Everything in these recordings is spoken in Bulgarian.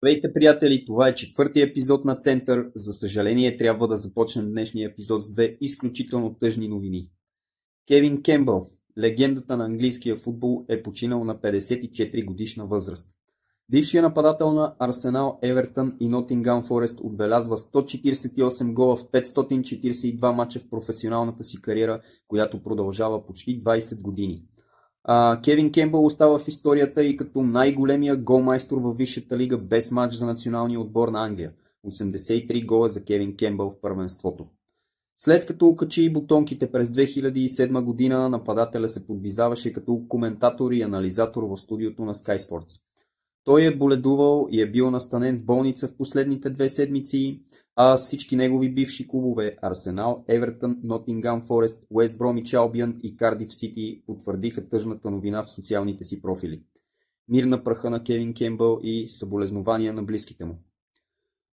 Здравейте, приятели! Това е четвъртия епизод на Център. За съжаление, трябва да започнем днешния епизод с две изключително тъжни новини. Кевин Кембъл, легендата на английския футбол, е починал на 54 годишна възраст. Бившият нападател на Арсенал, Евертън и Нотингам Форест отбелязва 148 гола в 542 мача в професионалната си кариера, която продължава почти 20 години. Кевин Кембъл остава в историята и като най-големия голмайстор във Висшата лига без матч за националния отбор на Англия. 83 гола за Кевин Кембъл в първенството. След като окачи бутонките през 2007 година, нападателя се подвизаваше като коментатор и анализатор в студиото на Sky Sports. Той е боледувал и е бил настанен в болница в последните 2 седмици, а всички негови бивши клубове Арсенал, Евертън, Нотингам Форест, Уест Бромич Албиън и Кардиф Сити потвърдиха тъжната новина в социалните си профили. Мир на праха на Кевин Кембъл и съболезнования на близките му.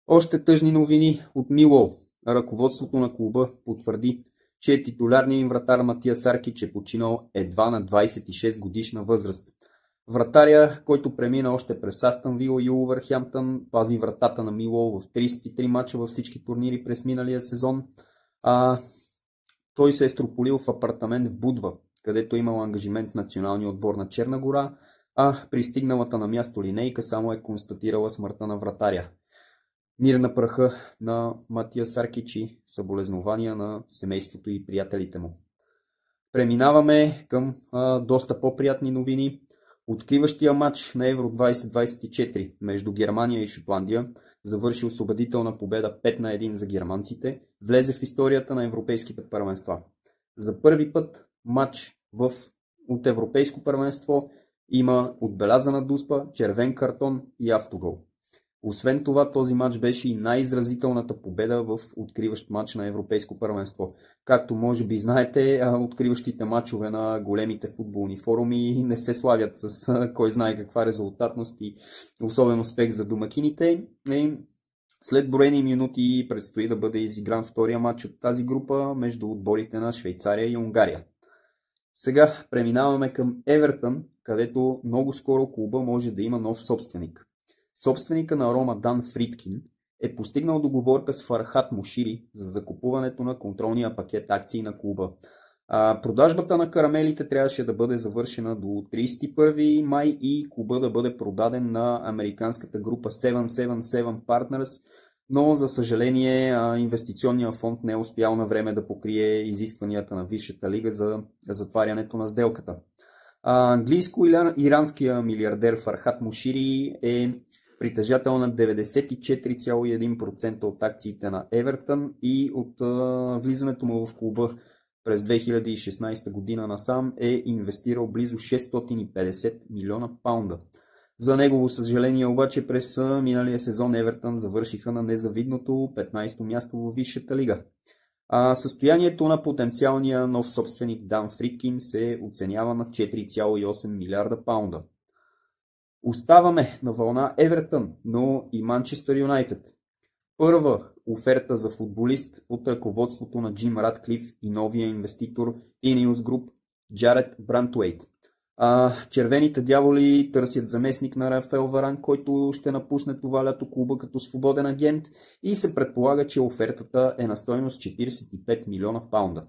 Още тъжни новини от Милуол. Ръководството на клуба потвърди, че титулярният им вратар Матия Саркич е починал едва на 26 годишна възраст. Вратаря, който премина още през Астън Вила и Улвърхемптън, пази вратата на Милуол в 33 мача във всички турнири през миналия сезон. Той се е строполил в апартамент в Будва, където имал ангажимент с националния отбор на Черна гора, а пристигналата на място линейка само е констатирала смъртта на вратаря. Мир на праха на Матия Саркич и съболезнования на семейството и приятелите му. Преминаваме към доста по-приятни новини. Откриващия матч на Евро 2024 между Германия и Шотландия, завършил с убедителна победа 5-1 за германците, влезе в историята на европейските първенства. За първи път матч от европейско първенство има отбелязана дуспа, червен картон и автогол. Освен това, този матч беше и най-изразителната победа в откриващ матч на европейско първенство. Както може би знаете, откриващите матчове на големите футболни форуми не се славят с кой знае каква резултатност и особен успех за домакините. След броени минути предстои да бъде изигран втория матч от тази група между отборите на Швейцария и Унгария. Сега преминаваме към Евертън, където много скоро клуба може да има нов собственик. Собственика на Рома Дан Фридкин е постигнал договорка с Фархат Мошири за закупуването на контролния пакет акции на клуба. Продажбата на карамелите трябваше да бъде завършена до 31 май и клуба да бъде продаден на американската група 777 Partners, но за съжаление инвестиционният фонд не е успял на време да покрие изискванията на Висшата лига за затварянето на сделката. Английско-иранския милиардер Фархат Мошири е притежател на 94,1% от акциите на Евертън и от влизането му в клуба през 2016 година насам е инвестирал близо 650 милиона паунда. За негово съжаление обаче през миналия сезон Евертън завършиха на незавидното 15-то място във Висшата лига. Състоянието на потенциалния нов собственик Дан Фридкин се оценява на 4,8 милиарда паунда. Оставаме на вълна Евертън, но и Манчестър Юнайтед. Първа оферта за футболист от ръководството на Джим Радклиф и новия инвеститор Ineos Group Джаред Брантуейт. Червените дяволи търсят заместник на Рафаел Варан, който ще напусне това лято клуба като свободен агент и се предполага, че офертата е на стойност 45 милиона паунда.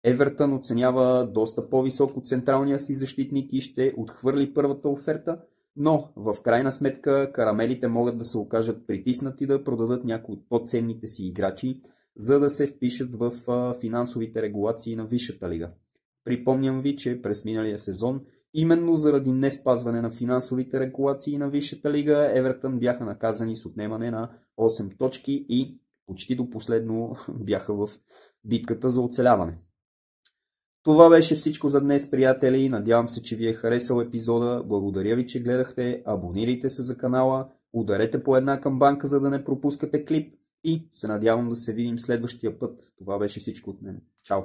Евертън оценява доста по-високо централния си защитник и ще отхвърли първата оферта, но в крайна сметка карамелите могат да се окажат притиснати да продадат някои от по-ценните си играчи, за да се впишат в финансовите регулации на Висшата лига. Припомням ви, че през миналия сезон именно заради неспазване на финансовите регулации на Висшата лига, Евертън бяха наказани с отнемане на 8 точки и почти до последно бяха в битката за оцеляване. Това беше всичко за днес, приятели. Надявам се, че ви е харесал епизода. Благодаря ви, че гледахте. Абонирайте се за канала, ударете по една камбанка, за да не пропускате клип и се надявам да се видим следващия път. Това беше всичко от мен. Чао!